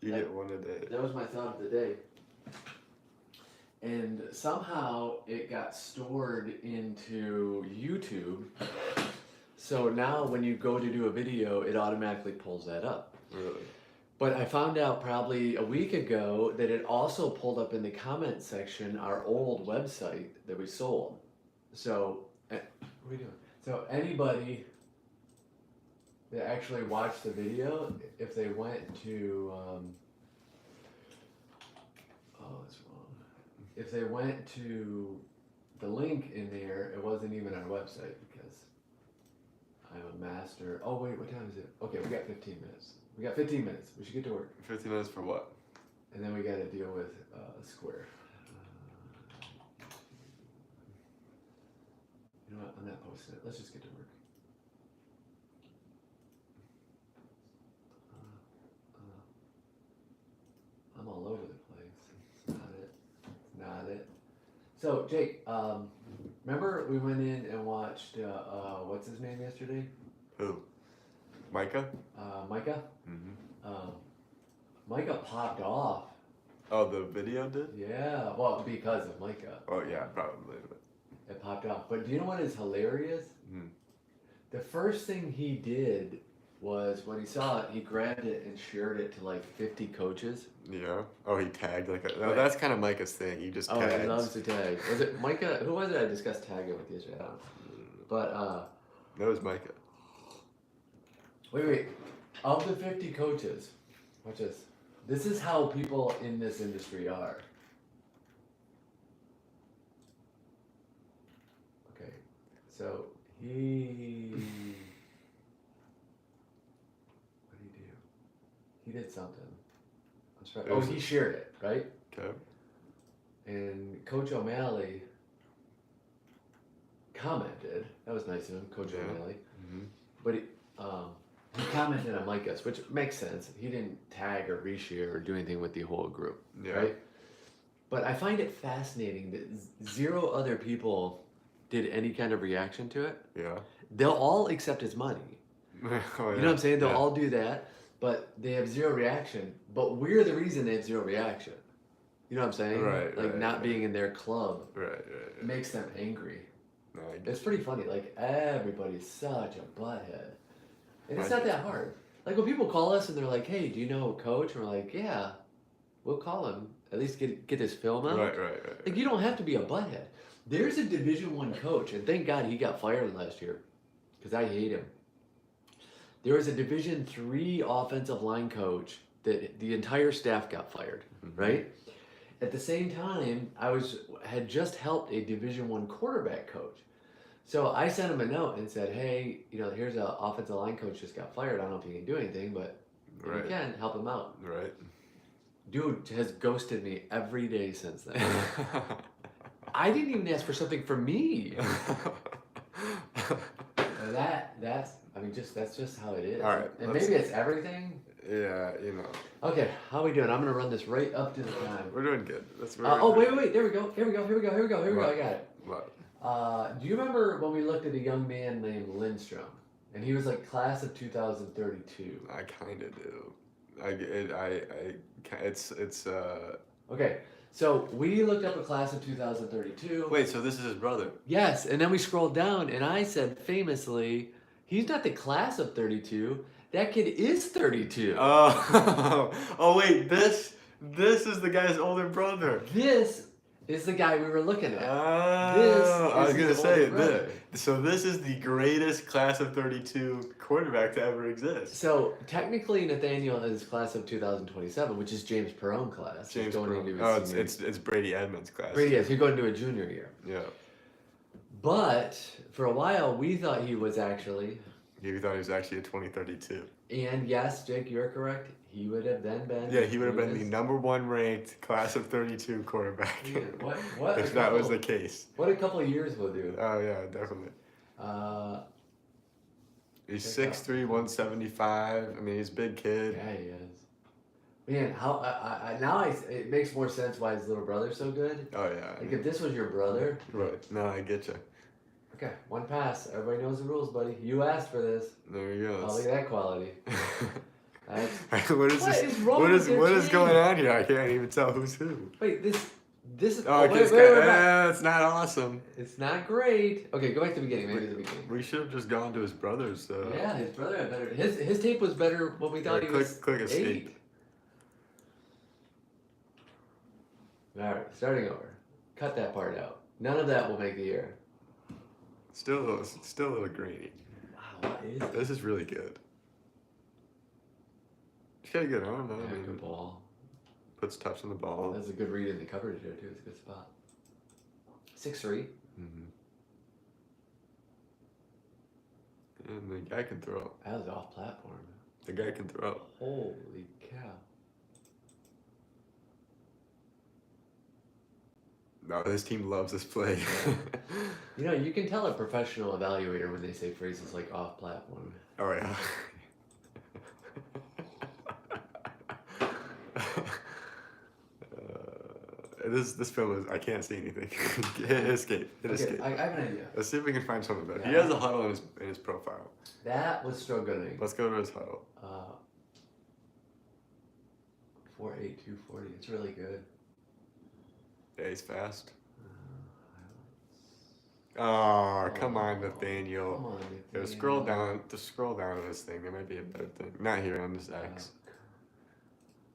Eat it one a day. That was my thought of the day. And somehow it got stored into YouTube. So now when you go to do a video, it automatically pulls that up. Really? But I found out probably a week ago that it also pulled up in the comment section our old website that we sold. So, what are we doing? So anybody that actually watched the video, if they went to, oh, that's wrong. If they went to the link in there, it wasn't even our website because I'm a master. Oh wait, what time is it? Okay, we got 15 minutes. We got 15 minutes. We should get to work. 15 minutes for what? And then we got to deal with Square. You know what? I'm not posting it. Let's just get to work. I'm all over the place. It's not it. It's not it. So, Jake, remember we went in and watched, what's his name yesterday? Who? Micah? Micah? Mm-hmm. Micah popped off. Oh, the video did? Yeah, well, because of Micah. Oh, yeah, probably. But... It popped off. But do you know what is hilarious? Mm. The first thing he did was when he saw it, he grabbed it and shared it to like 50 coaches. Yeah. Oh, he tagged like a... No, Right. that's kind of Micah's thing. He just tags. Oh, he loves to tag. Was it Micah? Who was it I discussed tagging with yesterday? I don't know. But, That was Micah. wait. Of the 50 coaches, watch this. This is how people in this industry are. Okay, so he... What did he do? He did something. I'm sorry. Oh, he shared it, right? Okay. And Coach O'Malley commented. That was nice of him, Coach O'Malley. Mm-hmm. But he commented on Micah's, which makes sense. He didn't tag or reshare or do anything with the whole group, Yeah. right? But I find it fascinating that zero other people did any kind of reaction to it. Yeah. They'll all accept his money. Oh, yeah. You know what I'm saying? They'll Yeah. all do that, but they have zero reaction. But we're the reason they have zero reaction. You know what I'm saying? Right, Like right, not right. being in their club Right. makes them angry. No, I get It's pretty funny. Like everybody's such a butthead, and it's Right. not that hard. Like when people call us and they're like, "Hey, do you know a coach?" And we're like, "Yeah, we'll call him. At least get this film out." Right. Like you don't have to be a butthead. There's a Division I coach, and thank God he got fired last year, because I hate him. There was a Division III offensive line coach that the entire staff got fired, Mhm. right? At the same time, had just helped a Division I quarterback coach. So I sent him a note and said, "Hey, here's an offensive line coach just got fired. I don't know if you can do anything, but if Right. you can, help him out." Right. Dude has ghosted me every day since then. I didn't even ask for something for me. That's just how it is. All right, And let's- maybe it's everything. Yeah, Okay, how are we doing? I'm gonna run this right up to the time. we're doing good. That's very Oh, good. wait. There we go. Here we go. What? I got it. What? Do you remember when we looked at a young man named Lindstrom? And he was like class of 2032. I kind of do. It's Okay, so we looked up a class of 2032. Wait, so this is his brother? Yes, and then we scrolled down, and I said famously, he's not the class of 32. That kid is 32. Oh wait, this is the guy's older brother. This is the guy we were looking at. Oh, I was is gonna his say older brother. so this is the greatest class of 32 quarterback to ever exist. So technically, Nathaniel is class of 2027, which is James Perone class. He's going into his Oh, senior- it's Brady Edmonds' class. Brady is. He's going into a junior year. Yeah. But for a while, we thought he was actually. You thought he was actually a 2032. And yes, Jake, you're correct. He would have then been. Yeah, he would have been the famous- number one ranked class of 32 quarterback. Man, what if a that was couple- the case. What a couple of years will do. Oh yeah, definitely. He's check out. 6'3", 175. I mean, he's a big kid. Yeah, he is. Man, how it makes more sense why his little brother's so good. Oh yeah. Like if this was your brother. Right. No, I get you. Okay, one pass. Everybody knows the rules, buddy. You asked for this. There you go. Oh, look at that quality. What is What this? is wrong What with is your what is team? going on here? I can't even tell who's who. Wait, this is. Oh, wait, it's, wait, wait, wait. it's not awesome. It's not great. Okay, go back to the beginning. Maybe the beginning. We should have just gone to his brother's. Yeah, his brother had better. His tape was better when we thought he was click escape. 8. All right, starting over. Cut that part out. None of that will make the air. Still a little grainy. Wow, what is This is really good. He's got a good arm though. Yeah, I mean, good ball. puts touch on the ball. That's a good read in the coverage there too. It's a good spot. 6'3". Mm-hmm. And the guy can throw. That was off platform. The guy can throw. Holy cow. No, this team loves this play. You know, you can tell a professional evaluator when they say phrases like off platform. Oh yeah. This film is. I can't see anything. Hit escape. Hit escape. I have an idea. Let's see if we can find something better. He Yeah. has a huddle in his profile. That was struggling. Let's go to his huddle. 4.8240. It's really good. Yeah, he's fast. Oh, come on, Nathaniel. Come on, Yeah, Nathaniel. scroll down. Just scroll down to this thing. There might be a better thing. Not here on this X.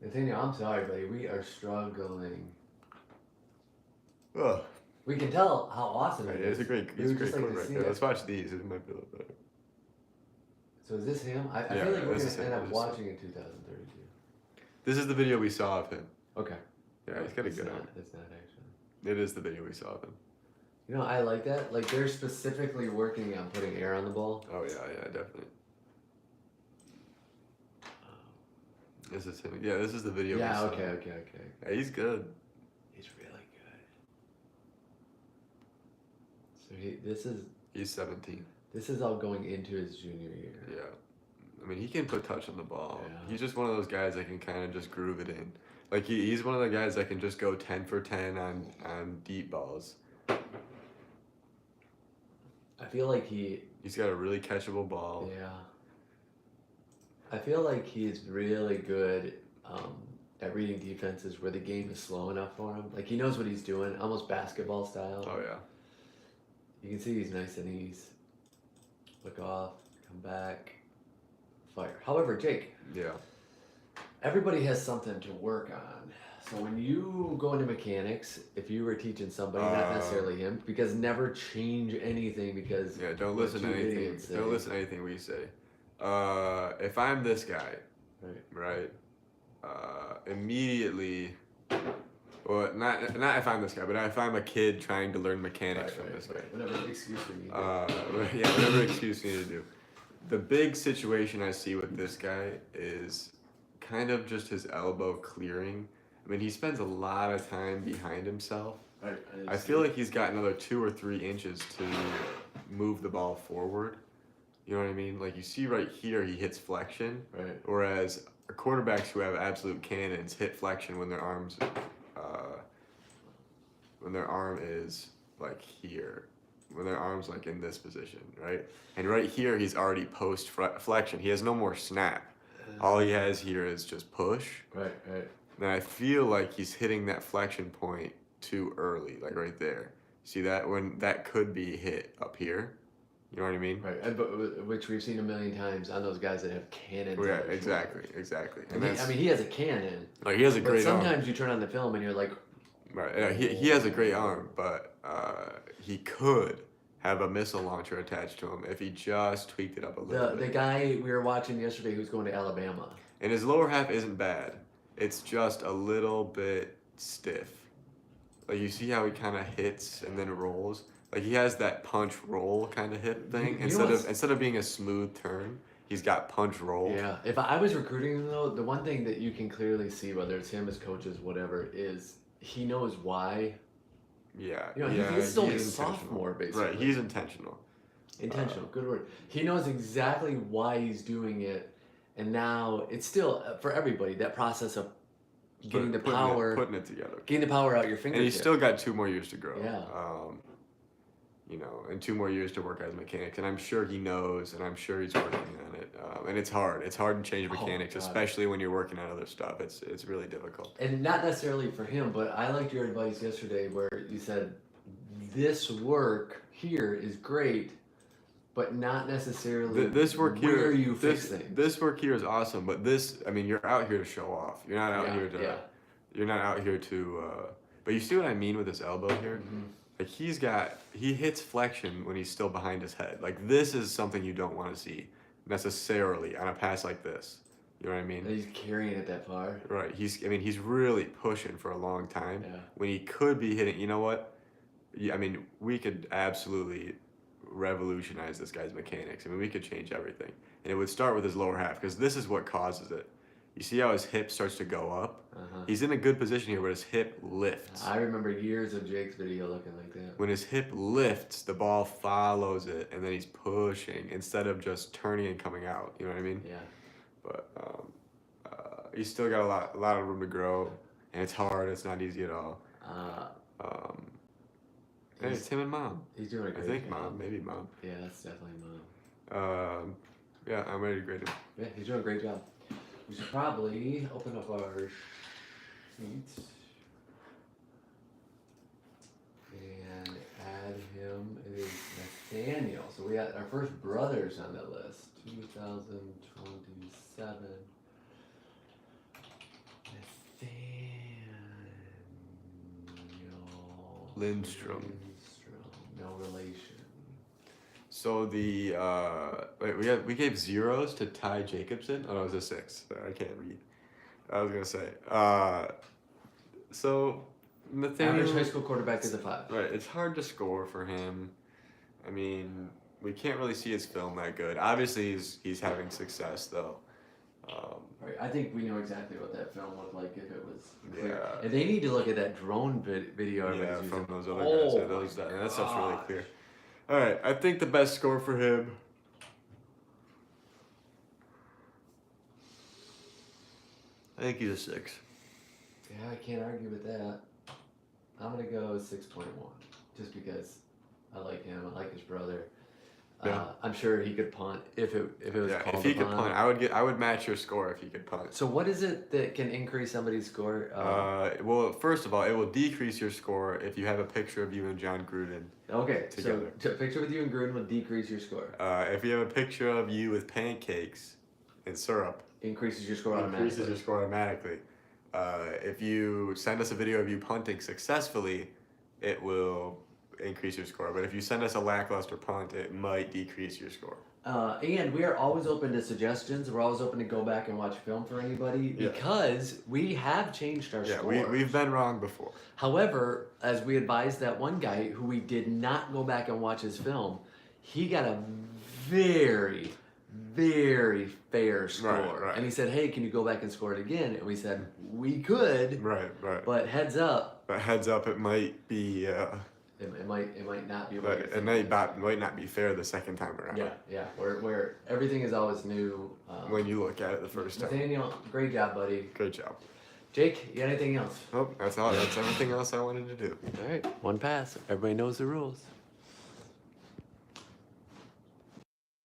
Nathaniel, I'm sorry, buddy. We are struggling. Ugh. We can tell how awesome Right, it it's is. a great, We it's a would great just like to quarterback. see Yeah, it. let's watch these. It might be a little better. So is this him? I Yeah, feel like we're this going is to him, end up this is watching in 2032. This is the video we saw of him. Okay. Yeah, he's got a It's good not, arm. it's not actually. It is the video we saw of him. You know, I like that. Like, they're specifically working on putting air on the ball. Oh yeah, definitely. This is him. Yeah, this is the video. Yeah, we saw. okay. Yeah, he's good. He's really good. So He's 17. this is all going into his junior year. Yeah. I mean, he can put touch on the ball. Yeah. He's just one of those guys that can kind of just groove it in. Like he's one of the guys that can just go 10 for 10 on deep balls. I feel like He's got a really catchable ball. yeah. I feel like he's really good at reading defenses where the game is slow enough for him. Like he knows what he's doing, almost basketball style. Oh yeah. You can see he's nice and ease. Look off, come back, fire. However, Jake, Yeah. everybody has something to work on. So when you go into mechanics, if you were teaching somebody, not necessarily him, because never change anything because Yeah, don't what listen to two anything. idiots say. Don't listen to anything we say. If I'm this guy, Right. immediately, well, not if I'm this guy, but if I'm a kid trying to learn mechanics from this guy. Whatever excuse we need. Yeah, whatever excuse you need to do. The big situation I see with this guy is kind of just his elbow clearing. I mean, he spends a lot of time behind himself. Right. I feel like he's got another 2 or 3 inches to move the ball forward. You know what I mean? Like you see right here, he hits flexion. Right. Whereas quarterbacks who have absolute cannons hit flexion when their arms, when their arm is like here, when their arm's like in this position, right? And right here, he's already post flexion. He has no more snap. All he has here is just push. Right. And I feel like he's hitting that flexion point too early, like right there. See that? When that could be hit up here. You know what I mean? Right. Which we've seen a million times on those guys that have cannons. Yeah, on their exactly. shoulders. I mean, he has a cannon. Like he has a But great arm. sometimes you turn on the film and you're like, Right. Yeah, he has a great arm, but he could have a missile launcher attached to him if he just tweaked it up a little the bit. guy we were watching yesterday who's going to Alabama. And his lower half isn't bad. It's just a little bit stiff. Like you see how he kind of hits and then rolls. Like he has that punch roll kind of hip thing. You know Instead of being a smooth turn, he's got punch roll. Yeah. If I was recruiting him though, the one thing that you can clearly see, whether it's him as coaches, whatever, is he knows why. Yeah. You know, yeah, he's still a intentional. sophomore, basically. Right. He's intentional. Intentional, good word. He knows exactly why he's doing it, and now it's still for everybody that process of getting the power, putting it together. getting the power out your And fingertips. he's still got 2 more years to grow. Yeah. you know, and 2 more years to work as a mechanic. And I'm sure he knows, and I'm sure he's working on it. And it's hard. It's hard to change mechanics, God. especially when you're working on other stuff. It's really difficult. And not necessarily for him, but I liked your advice yesterday where you said this work here is great, but not necessarily This work where here, you this, fix things. this work here is awesome, but this, I mean, you're out here to show off. You're not out here to, yeah. you're not out here to, but you see what I mean with this elbow here? Mhm. Like he hits flexion when he's still behind his head. Like this is something you don't want to see necessarily on a pass like this. You know what I mean? And he's carrying it that far. Right. He's really pushing for a long time Yeah. when he could be hitting. You know what? Yeah, I mean, we could absolutely revolutionize this guy's mechanics. I mean, we could change everything, and it would start with his lower half because this is what causes it. You see how his hip starts to go up? Uh-huh. He's in a good position here, but his hip lifts. I remember years of Jake's video looking like that. When his hip lifts, the ball follows it, and then he's pushing instead of just turning and coming out. You know what I mean? Yeah. But he's still got a lot of room to grow, and it's hard. It's not easy at all. Hey, it's him and mom. He's doing a I great think job. mom, maybe mom. Yeah, that's definitely mom. Yeah, I'm ready to grade him. Yeah, he's doing a great job. We should probably open up our sheets and add him. It is Nathaniel. So we got our first brothers on the list. 2027. Nathaniel Lindstrom. No relation. So the wait, we gave zeros to Ty Jacobson. Oh, no, it was a 6. I can't read. I was gonna say. So Nathaniel. Average high school quarterback is a 5. Right, it's hard to score for him. I mean, we can't really see his film that good. Obviously, he's having success though. Right, I think we know exactly what that film looked like if it was clear. Yeah. And they need to look at that drone video. Yeah, everybody's from using. those other guys. Oh Yeah, that stuff's really gosh. clear. All right, I think the best score for him. I think he's a 6. Yeah, I can't argue with that. I'm gonna go 6.1, just because I like him. I like his brother. Yeah. I'm sure he could punt if it was Yeah, called if he a could punt, I would match your score if he could punt. So what is it that can increase somebody's score? Well, first of all, it will decrease your score if you have a picture of you and John Gruden. Okay, together. so a picture with you and Gruden will decrease your score. If you have a picture of you with pancakes and syrup, Increases your score automatically. increases your score automatically. If you send us a video of you punting successfully, it will increase your score. But if you send us a lackluster punt, it might decrease your score. And we are always open to suggestions. We're always open to go back and watch film for anybody Yeah. because we have changed our Yeah, scores. we've been wrong before. However, as we advised that one guy who we did not go back and watch his film, he got a very, very fair score. right. And he said, "Hey, can you go back and score it again?" And we said, "We could, Right. but heads up, But heads up, it might be. it might not be." But what it you're might not be fair the second time around. thinking. Yeah. Where everything is always new. When you look at it the first time. Nathaniel, great job, buddy. Great job. Jake, you got anything else? Oh, that's all. That's everything else I wanted to do. All right, one pass. Everybody knows the rules.